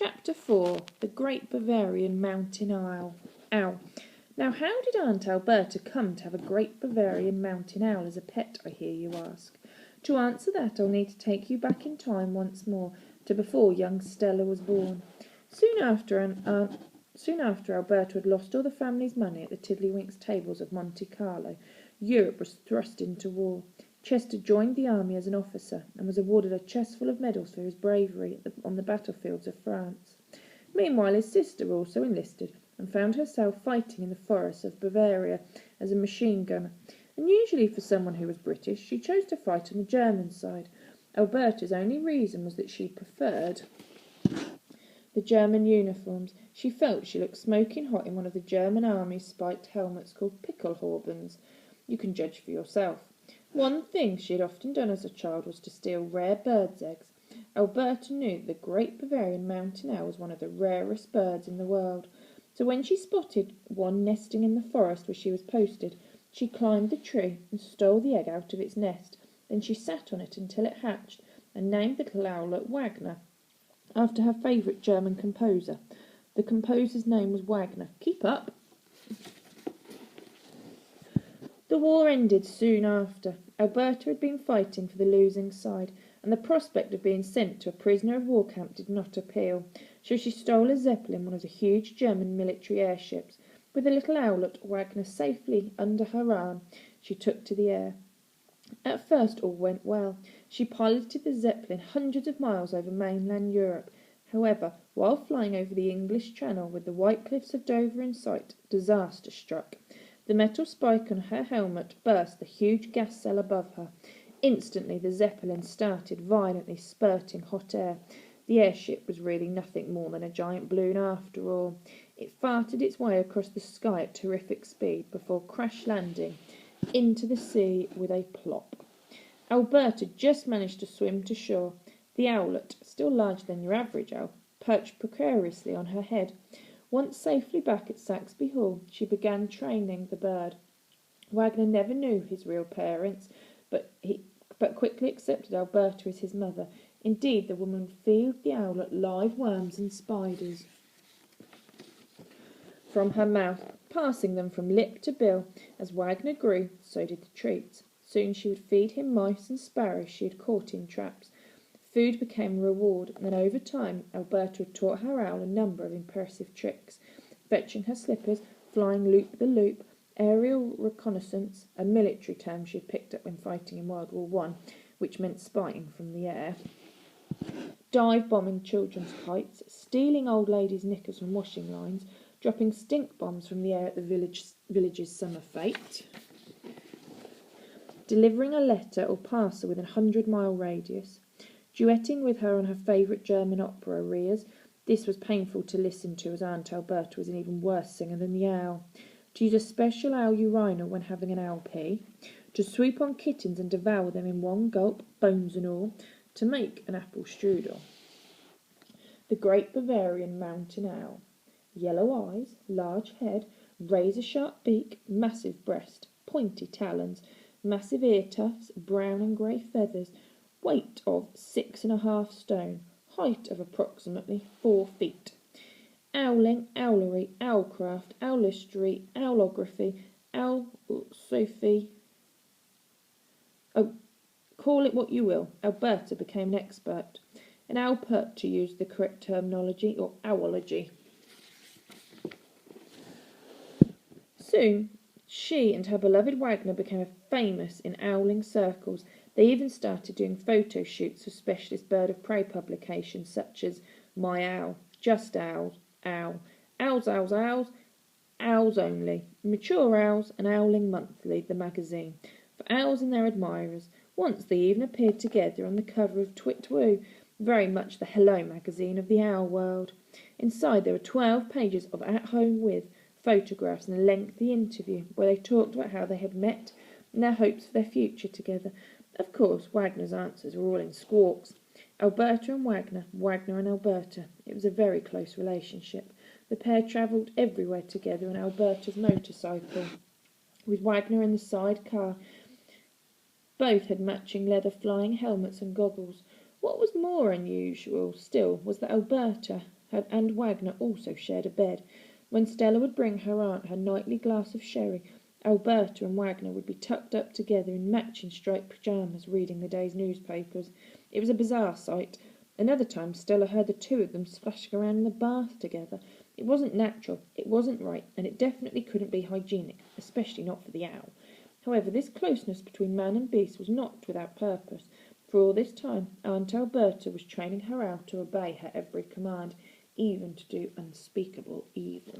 Chapter 4. The Great Bavarian Mountain Owl. Now, how did Aunt Alberta come to have a Great Bavarian Mountain Owl as a pet, I hear you ask? To answer that, I'll need to take you back in time once more, to before young Stella was born. Soon after Alberta had lost all the family's money at the Tiddlywinks tables of Monte Carlo, Europe was thrust into war. Chester joined the army as an officer, and was awarded a chest full of medals for his bravery on the battlefields of France. Meanwhile his sister also enlisted, and found herself fighting in the forests of Bavaria as a machine gunner, and usually for someone who was British she chose to fight on the German side. Alberta's only reason was that she preferred the German uniforms. She felt she looked smoking hot in one of the German army's spiked helmets called pickelhaubens. You can judge for yourself. One thing she had often done as a child was to steal rare birds' eggs. Alberta knew that the Great Bavarian Mountain Owl was one of the rarest birds in the world. So when she spotted one nesting in the forest where she was posted, she climbed the tree and stole the egg out of its nest. Then she sat on it until it hatched, and named the little owlet Wagner, after her favourite German composer. The composer's name was Wagner. Keep up! The war ended soon after. Alberta had been fighting for the losing side, and the prospect of being sent to a prisoner of war camp did not appeal, so she stole a Zeppelin, one of the huge German military airships. With the little owlet Wagner safely under her arm, she took to the air. At first all went well. She piloted the Zeppelin hundreds of miles over mainland Europe. However, while flying over the English Channel with the white cliffs of Dover in sight, disaster struck. The metal spike on her helmet burst the huge gas cell above her. Instantly the Zeppelin started violently spurting hot air. The airship was really nothing more than a giant balloon after all. It farted its way across the sky at terrific speed before crash landing into the sea with a plop. Alberta just managed to swim to shore. The owlet, still larger than your average owl, perched precariously on her head. Once safely back at Saxby Hall, she began training the bird. Wagner never knew his real parents, but quickly accepted Alberta as his mother. Indeed, the woman fed the owlet live worms and spiders from her mouth, passing them from lip to bill. As Wagner grew, so did the treats. Soon she would feed him mice and sparrows she had caught in traps. Food became a reward, and over time Alberta had taught her owl a number of impressive tricks: fetching her slippers, flying loop-the-loop, aerial reconnaissance, a military term she had picked up when fighting in World War I, which meant spying from the air, dive-bombing children's kites, stealing old ladies' knickers from washing lines, dropping stink bombs from the air at the village's summer fete, delivering a letter or parcel within a 100-mile radius, duetting with her on her favourite German opera arias. This was painful to listen to, as Aunt Alberta was an even worse singer than the owl. To use a special owl urinal when having an owl pee, to swoop on kittens and devour them in one gulp, bones and all, to make an apple strudel. The Great Bavarian Mountain Owl. Yellow eyes, large head, razor-sharp beak, massive breast, pointy talons, massive ear tufts, brown and grey feathers, weight of 6.5 stone, height of approximately 4 feet. Owling, owlery, owlcraft, owlistry, owlography, owlsophy. Oh, call it what you will. Alberta became an expert. An owlpert, to use the correct terminology, or owlology. Soon, she and her beloved Wagner became famous in owling circles. They even started doing photo shoots for specialist bird of prey publications such as My Owl, Just Owls, Owl, Owls, Owls, Owls, Owls Only, Mature Owls, and Owling Monthly, the magazine, for owls and their admirers. Once they even appeared together on the cover of Twit Woo, very much the Hello magazine of the owl world. Inside there were 12 pages of At Home With photographs and a lengthy interview where they talked about how they had met and their hopes for their future together. Of course, Wagner's answers were all in squawks. Alberta and Wagner, Wagner and Alberta. It was a very close relationship. The pair travelled everywhere together on Alberta's motorcycle, with Wagner in the side car. Both had matching leather flying helmets and goggles. What was more unusual still was that Alberta and Wagner also shared a bed. When Stella would bring her aunt her nightly glass of sherry, Alberta and Wagner would be tucked up together in matching striped pyjamas, reading the day's newspapers. It was a bizarre sight. Another time Stella heard the two of them splashing around in the bath together. It wasn't natural, it wasn't right, and it definitely couldn't be hygienic, especially not for the owl. However, this closeness between man and beast was not without purpose, for all this time Aunt Alberta was training her owl to obey her every command, even to do unspeakable evil.